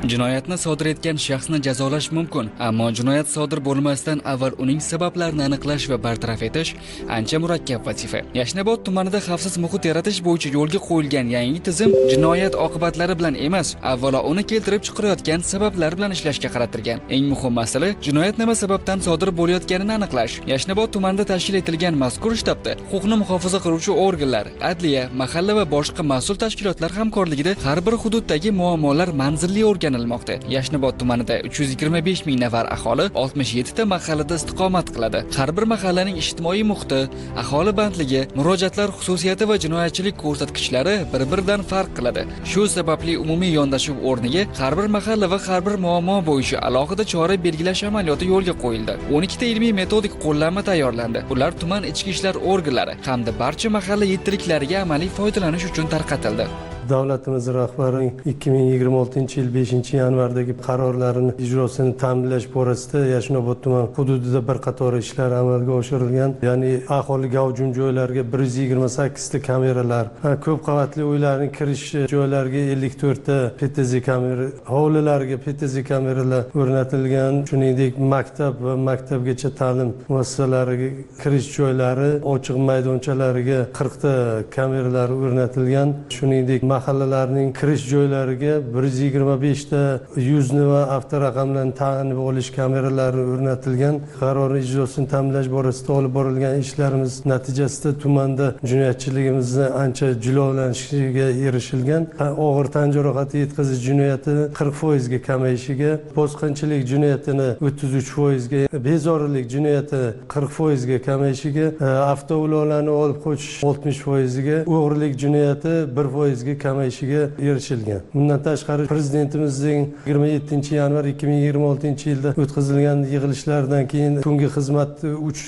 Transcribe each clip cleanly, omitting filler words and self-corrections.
Jinoyatni sodir etgan shaxsni jazolash mumkin, ammo jinoyat sodir bo'lmasdan avval uning sabablarini aniqlash va bartaraf etish ancha murakkab vazifa. Yashnobod tumanida xavfsiz muhit yaratish bo'yicha yo'lga qo'yilgan yangi tizim jinoyat oqibatlari bilan emas, avvalo uni keltirib chiqarayotgan sabablar bilan ishlashga qaratilgan. Eng muhim masala jinoyat nima sababdan sodir bo'layotganini aniqlash. Yashnobod tumanida tashkil etilgan mazkur shtabda huquqni muhofaza qiluvchi organlar, adliya, mahalla va boshqa mas'ul tashkilotlar hamkorligida har bir hududdagi muammolar manzilli o'rganilmoqda. Yashnobod tumanida 325 ming nafar aholi 67 ta mahallada istiqomat qiladi. Har bir mahallaning ijtimoiy muhiti, aholi bandligi, murojaatlar xususiyati va jinoyatchilik ko'rsatkichlari bir-biridan farq qiladi. Shu sababli umumiy yondashuv o'rniga har bir mahalla va har bir muammo bo'yicha alohida chora belgilash amaliyoti yo'lga qo'yildi. 12 ta ilmiy metodik qo'llanma tayyorlandi. Ular tuman ichki ishlar organlari hamda barcha mahalla yettiliklariga amaliy foydalanish uchun tarqatildi. Davlatimiz rahbarining 2026-yil 5-yanvardagi qarorlarini ijrosini ta'minlash borasida Yashnobod tuman hududida bir qator ishlar amalga oshirilgan. Ya'ni aholi gavjum joylarga 128 ta kameralar, ko'p qavatli uylarning kirish joylariga 54 ta PTZ kamera, hovlilarga PTZ kameralar o'rnatilgan. Shuningdek, maktab va maktabgacha ta'lim muassasalariga kirish joylari, ochiq maydonchalariga 40 ta kameralar o'rnatilgan. Shuningdek, mahallalarning kirish joylariga 125 ta yuzni va avtoraqamlarni tanib olish kameralari o'rnatilgan. Qaror ijrosini ta'minlash borasida olib borilgan ishlarimiz natijasida tumanda jinoyatchiligimizni ancha jilovlanishiga erishilgan. Og'ir tan jarohati yetkazish jinoyati 40% ga kamayishiga, bosqinchilik jinoyatini 33% ga, bezorilik jinoyati 40% ga kamayishiga, avtoulovlarni olib qochish 60% ga, o'g'rilik jinoyati 1% ga kamayishiga erishilgan. Bundan tashqari Prezidentimizning 27-yanvar 2026-yilda o'tkazilgan yig'ilishlardan keyin tungi xizmat 3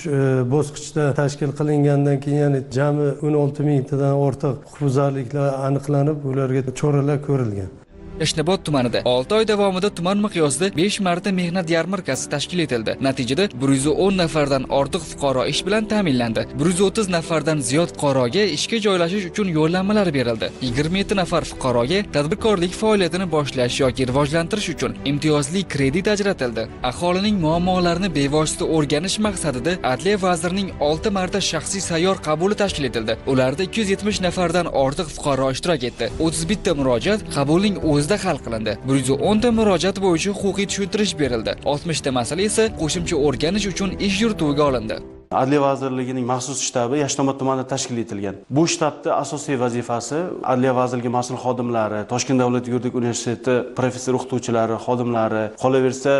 bosqichda tashkil qilingandan keyin, ya'ni jami 16 mingtadan ortiq huquqbuzarliklar aniqlanib, ularga choralar ko'rilgan. Yashnobod tumanida 6 oy davomida tuman miqyosida 5 marta mehnat yarmarkasi tashkil etildi. Natijada 110 nafardan ortiq fuqaro ish bilan ta'minlandi. 130 nafardan ziyod fuqaroga ishga joylashish uchun yo'llanmalar berildi. 27 nafar fuqaroga tadbirkorlik faoliyatini boshlash yoki rivojlantirish uchun imtiyozli kredit ajratildi. Aholining muammolarini bevosita o'rganish maqsadida Adliya vazirining 6 marta shaxsiy sayyor qabuli tashkil etildi. Ularda 270 nafardan ortiq fuqaro ishtirok etdi. 31 ta murojaat qabulning o'zida hal qilindi. 110 ta murojaat bo'yicha huquqiy tushuntirish berildi. 60 ta masala esa qo'shimcha o'rganish uchun ish yurituviga olindi. Adliya vazirligining maxsus shtabi Yashnobod tumanida tashkil etilgan. Bu shtabda asosiy vazifasi Adliya vazirligi mas'ul xodimlari, Toshkent davlat yuridik universiteti professor o'qituvchilari, xodimlari, qolaversa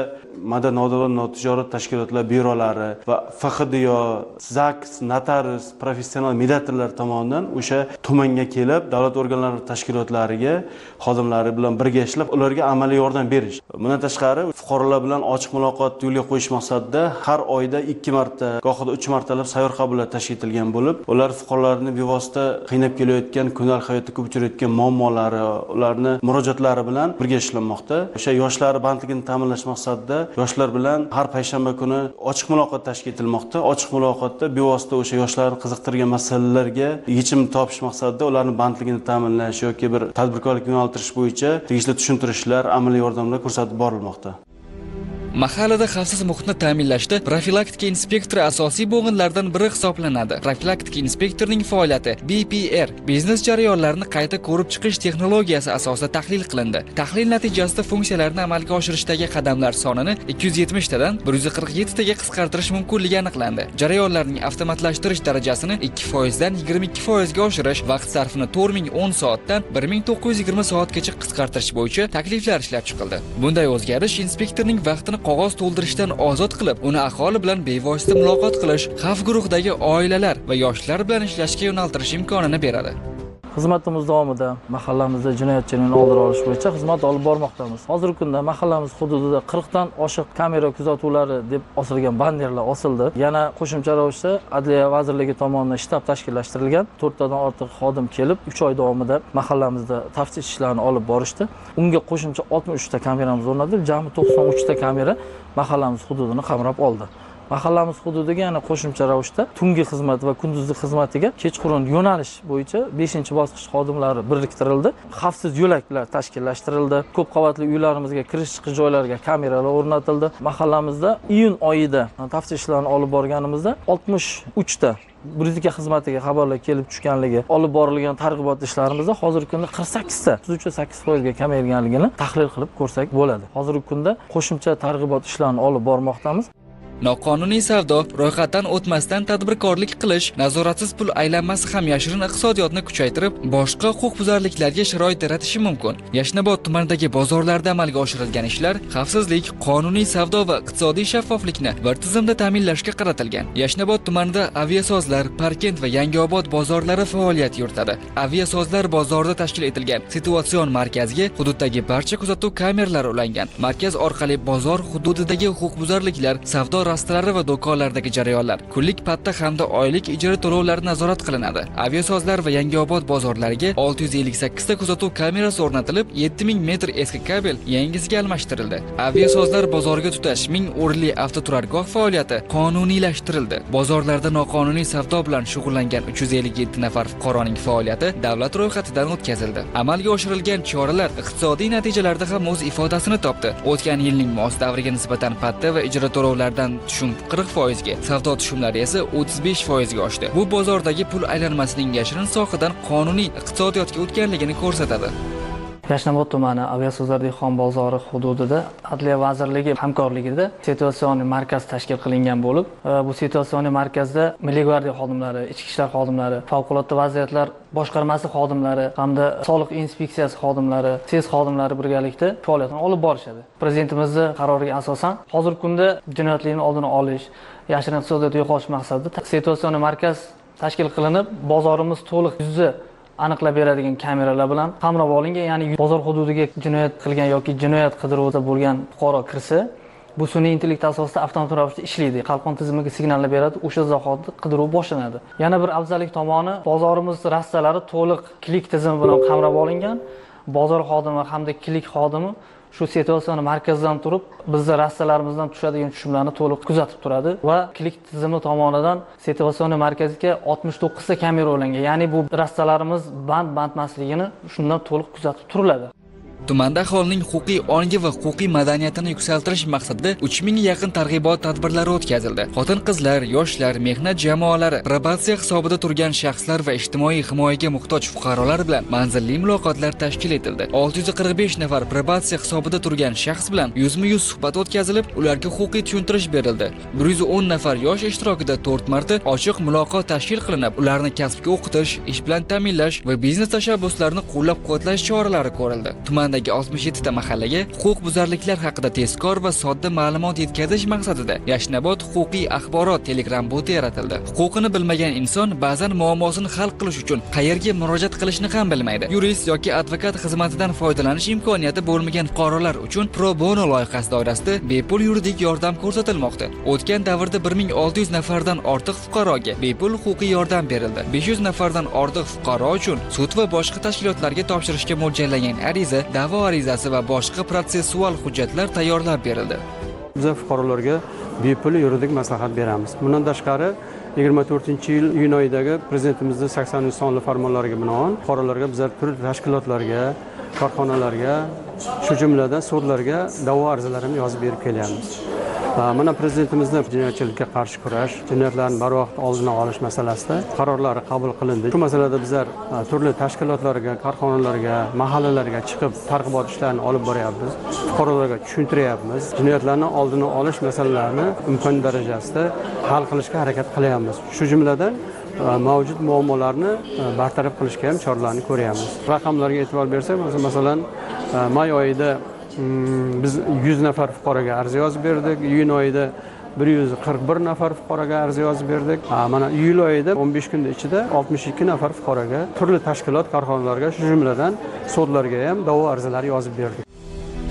madad nodavlat notijorat tashkilotlar byurolari va FXDYO, ZAKS, notarius, professional mediatorlar tomonidan o'sha tumanga kelib, davlat organlari tashkilotlariga xodimlari bilan birga ishlab, ularga amaliy yordam berish. Bundan tashqari, fuqarolar bilan ochiq muloqot yo'lga qo'yish maqsadida har oyda 2 marta, gohida 3 martalab sayyor qabullar tashkil etilgan bo'lib, ular fuqarolarni bevosita qiynab kelayotgan, kundalik hayotda ko'p uchrayotgan muammolari, ularni murojaatlari bilan birga ishlanmoqda. O'sha yoshlar bandligini ta'minlash maqsadida yoshlar bilan har payshanba kuni ochiq muloqot tashkil etilmoqda. Ochiq muloqotda bevosita o'sha yoshlarni qiziqtirgan masalalarga yechim topish maqsadida ularning bandligini ta'minlash yoki bir tadbirkorlik yo'naltirish bo'yicha tegishli tushuntirishlar, amaliy yordamlar ko'rsatib borilmoqda. Mahallada xavfsiz muhitni ta'minlashda profilaktika inspektori asosiy bo'g'inlardan biri hisoblanadi. Profilaktika inspektorining faoliyati BPR biznes jarayonlarini qayta ko'rib chiqish texnologiyasi asosida tahlil qilindi. Tahlil natijasida funksiyalarni amalga oshirishdagi qadamlar sonini 270 tadan 147 taga qisqartirish mumkinligi aniqlandi. Jarayonlarning avtomatlashtirish darajasini 2% dan 22% ga oshirish, vaqt sarfini 4010 soatdan 1920 soatgacha qisqartirish bo'yicha takliflar ishlab chiqildi. Bunday o'zgarish inspektorning vaqtini qog'oz to'ldirishdan ozod qilib, uni aholi bilan bevosita muloqot qilish, xavf guruhidagi oilalar va yoshlar bilan ishlashga yo'naltirish imkonini beradi. Xizmatimiz davomida mahallamizda jinoyatchilikni oldini olish bo'yicha xizmat olib bormoqdamiz. Hozirgi kunda mahallamiz hududida 40 dan oshiq kamera kuzatuvlari deb osilgan bannerlar osildi. Yana qo'shimcha ravishda Adliya vazirligi tomonidan shtab tashkillashtirilgan. 4 tadan ortiq xodim kelib, 3 oy davomida mahallamizda taftish ishlarini olib borishdi. Unga qo'shimcha 63 ta kameramiz o'rnatildi. Jami 93 ta kamera mahallamiz hududini qamrab oldi. Mahallamiz hududiga yana qo'shimcha ravishda tungi xizmat va kunduzgi xizmatiga kechqurun yo'nalish bo'yicha 5-bosqich xodimlari biriktirildi. Xavfsiz yo'laklar tashkillashtirildi. Ko'p qavatli uylarimizga kirish-chiqish joylariga kameralar o'rnatildi. Mahallamizda iyun oyida taftishlarni olib borganimizda 63 ta Brizika xizmatiga xabarlar kelib tushganligi, olib borilgan targ'ibot ishlarimizda hozirgi kunda 48 ta 3.8% ga kamayganligini tahlil qilib ko'rsak bo'ladi. Hozirgi kunda qo'shimcha targ'ibot ishlarini olib bormoqdamiz. Noqonuniy savdo, ro'yxatdan o'tmasdan tadbirkorlik qilish, nazoratsiz pul aylanmasi ham yashirin iqtisodiyotni kuchaytirib, boshqa huquqbuzarliklarga sharoit yaratishi mumkin. Yashnobod tumanidagi bozorlarda amalga oshirilgan ishlar xavfsizlik, qonuniy savdo va iqtisodiy shaffoflikni bir tizimda ta'minlashga qaratilgan. Yashnobod tumanida aviasozlar, Parkent va Yangiobod bozorlari faoliyat yuritadi. Aviasozlar bozorida tashkil etilgan situatsion markazga hududdagi barcha kuzatuv kameralari ulangan. Markaz orqali bozor hududidagi huquqbuzarliklar, savdo rastalari va do'konlardagi jarayonlar, kunlik patta hamda oylik ijara to'lovlari nazorat qilinadi. Aviasozlar va Yangiobod bozorlariga 658 ta kuzatuv kamerasi o'rnatilib, 7000 metr eski kabel yangisiga almashtirildi. Aviasozlar bozoriga tutash 1000 o'rinli avtoturargoh faoliyati qonuniylashtirildi. Bozorlarda noqonuniy savdo bilan shug'ullangan 357 nafar fuqaroning faoliyati davlat ro'yxatidan o'tkazildi. Amalga oshirilgan choralar iqtisodiy natijalarda ham o'z ifodasini topdi. O'tgan yilning mos davriga nisbatan patta va ijara to'lovlaridan tushum 40% ga, savdo tushumlari esa 35% ga oshdi. Bu bozordagi pul aylanmasining yashirin sohadan qonuniy iqtisodiyotga o'tganligini ko'rsatadi. Yashnobod tumani Aviasozlar dehqon bozori hududida Adliya vazirligi hamkorligida situatsion markaz tashkil qilingan bo'lib, bu situatsion markazda Milliy gvardiya xodimlari, ichki ishlar xodimlari, favqulodda vaziyatlar boshqarmasi xodimlari hamda soliq inspeksiyasi xodimlari, SES xodimlari birgalikda faoliyatini olib borishadi. Prezidentimizning qaroriga asosan hozirgi kunda jinoyatlarning oldini olish, yashirin iqtisodiyotni yo'qotish maqsadida situatsion markaz tashkil qilinib, bozorimiz to'liq yuzi aniqlab beradigan kameralar bilan qamrab olingan, ya'ni bozor hududiga jinoyat qilgan yoki jinoyat qidiruvida bo'lgan fuqaro kirsa, bu sun'iy intellekt asosida avtomatik ravishda ishlaydi. Qalqon tizimiga signallar beradi, o'sha zahoti qidiruv boshlanadi. Yana bir afzallik tomoni, bozorimiz rastalari to'liq klik tizimi bilan qamrab olingan. Bozor xodimi hamda klik xodimi shu situatsion markazdan turib, bizning rastalarimizdan tushadigan tushumlarni to'liq kuzatib turadi va klik tizimi tomonidan situatsion markazga 69 ta kamera ulangan. Ya'ni bu rastalarimiz band-bandmasligini shundan to'liq kuzatib turiladi. Tumanda aholining huquqiy ongi va huquqiy madaniyatini yuksaltirish maqsadida 3000 ga yaqin targ'ibot tadbirlari o'tkazildi. Xotin-qizlar, yoshlar, mehnat jamoalari, probatsiya hisobida turgan shaxslar va ijtimoiy himoyaga muhtoj fuqarolar bilan manzilli muloqotlar tashkil etildi. 645 nafar probatsiya hisobida turgan shaxs bilan yuzma-yuz suhbat o'tkazilib, ularga huquqiy tushuntirish berildi. 110 nafar yosh ishtirokida 4 marta ochiq muloqot tashkil qilinib, ularni kasbga o'qitish, ish bilan ta'minlash va biznes tashabbuslarini qo'llab-quvvatlash choralari ko'rildi. Tumandagi 67 ta mahallaga huquqbuzarliklar haqida tezkor va sodda ma'lumot yetkazish maqsadida Yashnobod huquqiy axborot Telegram boti yaratildi. Huquqini bilmagan inson ba'zan muammosini hal qilish uchun qayerga murojaat qilishni ham bilmaydi. Yurist yoki advokat xizmatidan foydalanish imkoniyati bo'lmagan fuqarolar uchun Pro Bono loyihasi doirasida bepul yuridik yordam ko'rsatilmoqda. O'tgan davrda 1600 nafardan ortiq fuqaroga bepul huquqiy yordam berildi. 500 nafardan ortiq fuqaro uchun sud va boshqa tashkilotlarga topshirishga mo'ljallangan ariza, da'vo arizasi va boshqa protsessual hujjatlar tayyorlab berildi. Biz fuqarolarga bepul yuridik maslahat beramiz. Bundan tashqari 24-yil iyun oyidagi prezidentimizning 80-sonli farmonlariga binoan fuqarolarga bizlar turli tashkilotlarga, korxonalarga, shu jumladan sudlarga da'vo arizalarini yozib berib kelyapmiz. Mana prezidentimizning jinoyatchilikka qarshi kurash, jinoyatlarni barvaqt oldini olish masalasida qarorlari qabul qilindi. Shu masalada bizlar turli tashkilotlarga, korxonalarga, mahallalarga chiqib targ'ibot ishlarini olib boryapmiz. Fuqarolarga tushuntiryapmiz. Jinoyatlarni oldini olish masalalarini imkon darajasida hal qilishga harakat qilyapmiz. Shu jumladan mavjud muammolarni bartaraf qilishga ham choralarni ko'ryapmiz. Raqamlarga e'tibor bersak, masalan, may oyida biz 100 nafar fuqaroga ariza yozib berdik. Iyun oyida 141 nafar fuqaroga ariza yozib berdik. Mana iyul oyida 15 kun ichida 62 nafar fuqaroga turli tashkilot, korxonalarga, shu jumladan sudlarga ham da'vo arizalari yozib berdik.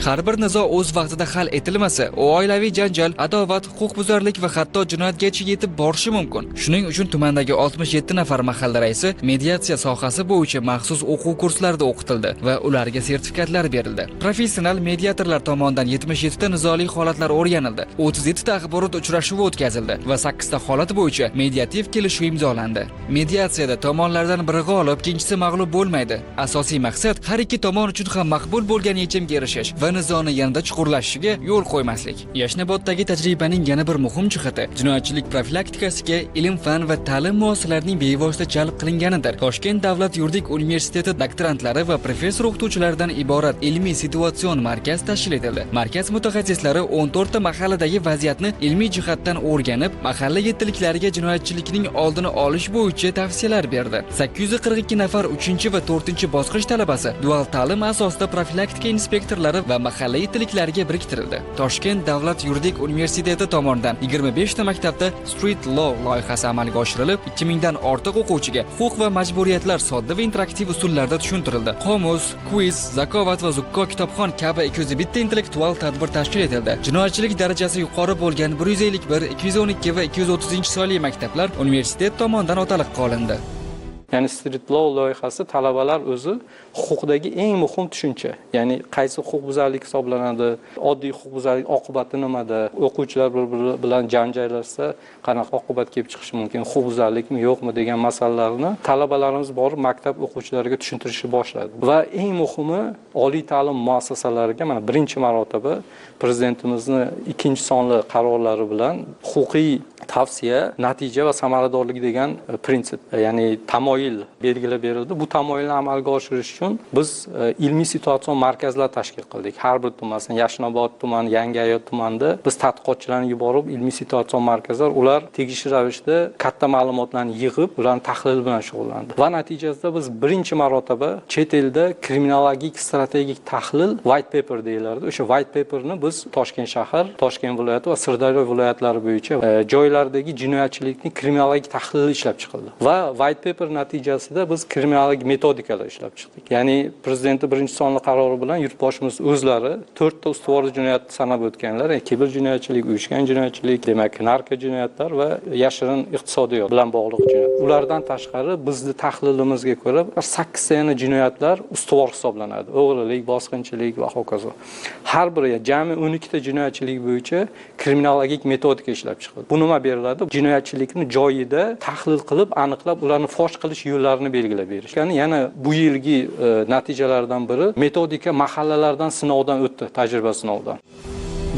Har bir nizo o'z vaqtida hal etilmasa, u oilaviy janjal, adovat, huquqbuzarlik va hatto jinoyatgacha yetib borishi mumkin. Shuning uchun tumandagi 67 nafar mahalla raisi mediatsiya sohasi bo'yicha maxsus o'quv kurslarida o'qitildi va ularga sertifikatlar berildi. Professional mediatorlar tomonidan 77 ta nizoli holatlar o'rganildi. 37 ta axborot uchrashuvi o'tkazildi va 8 ta holat bo'yicha mediativ kelishuv imzolandi. Mediatsiyada tomonlardan biri g'olib, ikkinchisi mag'lub bo'lmaydi. Asosiy maqsad har ikki tomon uchun ham maqbul bo'lgan yechimga erishish va nizoni yanada chuqurlashishiga yo'l qo'ymaslik. Yashnoboddagi tajribaning yana bir muhim jihati jinoyatchilik profilaktikasiga ilm-fan va ta'lim muassasalarining bevosita jalb qilinganidir. Toshkent davlat yuridik universiteti doktorantlari va professor o'qituvchilaridan iborat ilmiy situatsion markaz tashkil etildi. Markaz mutaxassislari 14 ta mahalladagi vaziyatni ilmiy jihatdan o'rganib, mahalla yettiliklariga jinoyatchilikning oldini olish bo'yicha tavsiyalar berdi. 842 nafar 3 va 4 bosqich talabasi dual ta'lim asosida profilaktika inspektorlari va mahalla yettiliklariga biriktirildi. Toshkent davlat yuridik universiteti tomonidan 25 ta maktabda Street Law loyihasi amalga oshirilib, 2000 dan ortiq o'quvchiga huquq va majburiyatlar sodda va interaktiv usullarda tushuntirildi. Qomus, quiz, zakovat va zukko kitobxon kabi 201 ta intellektual tadbir tashkil etildi. Jinoyatchilik darajasi yuqori bo'lgan 151, 212 va 230-sonli maktablar universitet tomonidan otaliqqa olindi. Ya'ni Street Law loyihasi talabalar o'zi huquqdagi eng muhim tushuncha. Ya'ni qaysi huquqbuzarlik hisoblanadi, oddiy huquqbuzarlik oqibati nimada, o'quvchilar bir-biri bilan janjallashsa qanaqa oqibat kelib chiqishi mumkin, huquqbuzarlikmi yo'qmi degan masalalarni talabalarimiz borib maktab o'quvchilariga tushuntirishni boshladi. Va eng muhimi oliy ta'lim muassasalariga mana birinchi marotaba prezidentimizni 2-sonli qarorlari bilan huquqiy tavsiya, natija va samaradorlik degan prinsip, ya'ni tamoyil belgilab berildi. Bu tamoyilni amalga oshirish uchun biz ilmiy situatsion markazlar tashkil qildik. Har bir tuman, Yashnobod tumani, Yangiayot tumanida biz tadqiqotchilarni yuborib, ilmiy situatsion markazlar ular tegishli ravishda katta ma'lumotlarni yig'ib, ularni tahlil bilan shug'ullandi. Va natijasida biz birinchi marotaba chet elda kriminologik strategik tahlil white paper deyilardi. O'sha white paperni biz Toshkent shahar, Toshkent viloyati va Sirdaryo viloyatlari bo'yicha joylardagi jinoyatchilikning kriminologik tahlili ishlab chiqildi. Va white paper natijasida biz kriminologik metodikalar ishlab chiqdik. Ya'ni prezidentning birinchi sonli qarori bilan yurtboshimiz o'zlari 4 ta ustuvor jinoyat sanab o'tganlar, kiber jinoyatchilik, uyushgan jinoyatchilik, demak, narko jinoyatlar va yashirin iqtisodiyot bilan bog'liq jinoyat. Ulardan tashqari bizning tahlilimizga ko'ra 8 ta yana jinoyatlar ustuvor hisoblanadi. O'g'rilik, bosqinchilik va hokazo. Har biri jami 12 ta jinoyatchilik bo'yicha kriminologik metodika ishlab chiqildi. Bu nima beriladi? Jinoyatchilikni joyida tahlil qilib, aniqlab, ularni fosh qilish yo'llarini belgilab berish. Ya'ni yana bu yilgi natijalardan biri metodika mahallalardan sinovdan o'tdi, tajriba sinovdan.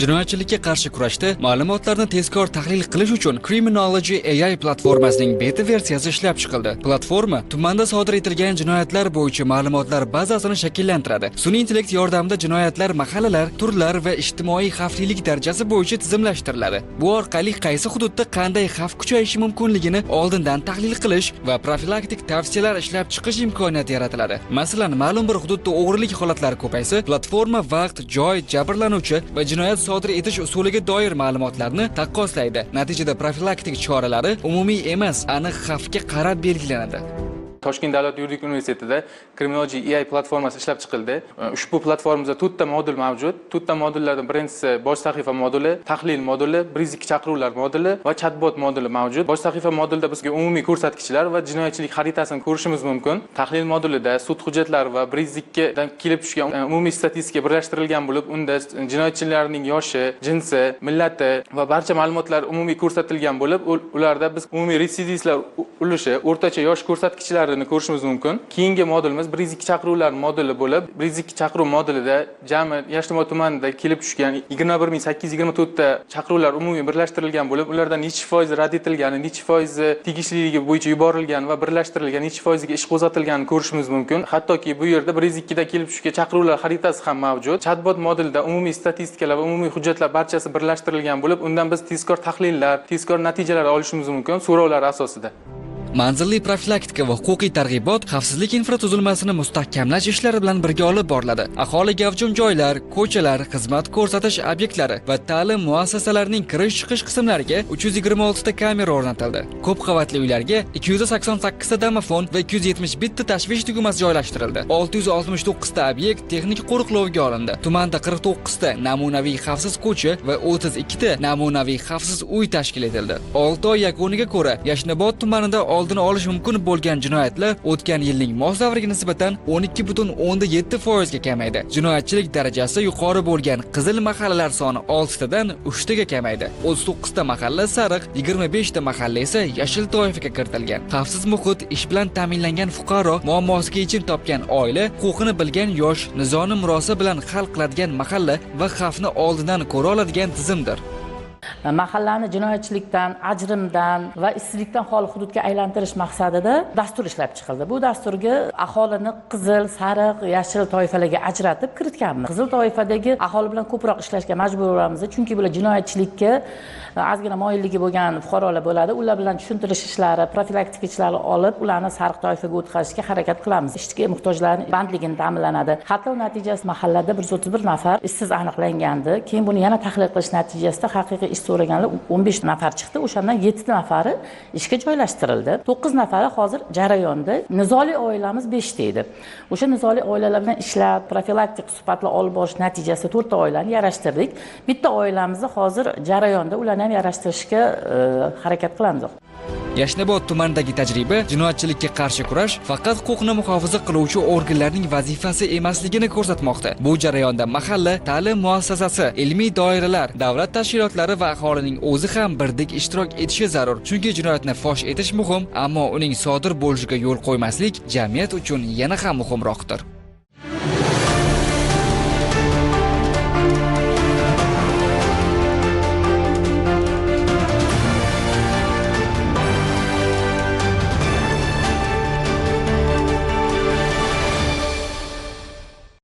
Jinoyatchilikka qarshi kurashda ma'lumotlarni tezkor tahlil qilish uchun Criminology AI platformasining beta versiyasi ishlab chiqildi. Platforma tumanda sodir etilgan jinoyatlar bo'yicha ma'lumotlar bazasini shakllantiradi. Sun'iy intellekt yordamida jinoyatlar mahallalar, turlar va ijtimoiy xavflilik darajasi bo'yicha tizimlashtiriladi. Bu orqali qaysi hududda qanday xavf kuchayishi mumkinligini oldindan tahlil qilish va profilaktik tavsiyalar ishlab chiqish imkoniyati yaratiladi. Masalan, ma'lum bir hududda o'g'rilik holatlari ko'paysa, platforma vaqt, joy, jabrlanuvchi va jinoyat sodir etish usuliga doir ma'lumotlarni taqqoslaydi. Natijada profilaktik choralari umumiy emas, aniq xavfga qarab belgilanadi. Toshkent davlat yuridik universitetida Criminology AI platformasi ishlab chiqildi. Ushbu platformamizda 4 ta modul mavjud. 4 ta modullardan birinchisi bosh sahifa moduli, tahlil moduli, brizik chaqiruvlar moduli va chatbot moduli mavjud. Bosh sahifa modulida bizga umumiy ko'rsatkichlar va jinoyatchilik xaritasini ko'rishimiz mumkin. Tahlil modulida sud hujjatlari va brizikdan kelib tushgan umumiy statistika birlashtirilgan bo'lib, unda jinoyatchilarning yoshi, jinsi, millati va barcha ma'lumotlar umumiy ko'rsatilgan bo'lib, ularda biz umumiy retsidivistlar ulushi, o'rtacha yosh ko'rsatkichlari ko'rishimiz mumkin. Keyingi modulimiz brizik chaqiruvlar moduli bo'lib, brizik chaqiruv modulida jami Yashnobod tumanida kelib tushgan 21824 ta chaqiruvlar umumiy birlashtirilgan bo'lib, ulardan necha foizi rad etilgani, necha foizi tegishliligi bo'yicha yuborilgan va birlashtirilgan, necha foiziga ish qo'zg'atilganini ko'rishimiz mumkin. Hattoki bu yerda brizikda kelib tushgan chaqiruvlar xaritasi ham mavjud. Chatbot modulida umumiy statistikalar va umumiy hujjatlar barchasi birlashtirilgan bo'lib, undan biz tezkor tahlillar, tezkor natijalar olishimiz mumkin so'rovlar asosida. manzilli profilaktika va huquqiy targ'ibot xavfsizlik infratuzilmasini mustahkamlash ishlari bilan birga olib boriladi. Aholi gavjum joylar, ko'chalar, xizmat ko'rsatish obyektlari va ta'lim muassasalarining kirish-chiqish qismlariga 326 ta kamera o'rnatildi. Ko'p qavatli uylarga 288 ta domofon va 271 ta tashvish tugmasi joylashtirildi. 669 ta obyekt texnik qo'riqlovga olindi. Tumanda 49 ta namunaviy xavfsiz ko'cha va 32 ta namunaviy xavfsiz uy tashkil etildi. 6 oy yakuniga ko'ra Yashnobod tumanida oldini olish mumkin bo'lgan jinoyatlar o'tgan yilning mos davriga nisbatan 12,7% ga kamaydi. Jinoyatchilik darajasi yuqori bo'lgan qizil mahallalar soni 6 tadan 3 taga kamaydi. 39 ta mahalla sariq, 25 ta mahalla esa yashil toifaga kiritilgan. Xavfsiz muhit, ish bilan ta'minlangan fuqaro, muammosiga yechim topgan oila, huquqini bilgan yosh, nizoni murosa bilan hal qiladigan mahalla va xavfni oldindan ko'ra oladigan tizimdir. Mahallani jinoyatchilikdan, ajrimdan va ishsizlikdan xoli hududga aylantirish maqsadida dastur ishlab chiqildi. Bu dasturga aholini qizil, sariq, yashil toifalarga ajratib kiritganmiz. Qizil toifadagi aholi bilan ko'proq ishlashga majbur bo'lamiz, chunki bular jinoyatchilikka ozgina moyilligi bo'lgan fuqarolar bo'ladi. Ular bilan tushuntirish ishlari, profilaktik ishlarni olib, ularni sariq toifaga o'tkazishga harakat qilamiz. Ishga muhtojlarning bandligini ta'minlanadi. Hatto natijasida mahallada 131 nafar ishsiz aniqlangandi. Keyin buni yana tahlil qilish natijasida haqiqiy ish so'raganlar 15 nafar chiqdi. O'shandan 7 nafari ishga joylashtirildi. 9 nafari hozir jarayonda. Nizoli oilamiz 5 ta edi. O'sha nizoli oilalar bilan ishlab, profilaktik suhbatlar olib borish natijasida 4 ta oilani yarashtirdik. Bitta oilamizni hozir jarayonda, ularni ham yarashtirishga harakat qilamiz. Yashnobod tumanidagi tajriba jinoyatchilikka qarshi kurash faqat huquqni muhofaza qiluvchi organlarning vazifasi emasligini ko'rsatmoqda. Bu jarayonda mahalla, ta'lim muassasasi, ilmiy doiralar, davlat tashkilotlari va aholining o'zi ham birdek ishtirok etishi zarur. Chunki jinoyatni fosh etish muhim, ammo uning sodir bo'lishiga yo'l qo'ymaslik jamiyat uchun yana ham muhimroqdir.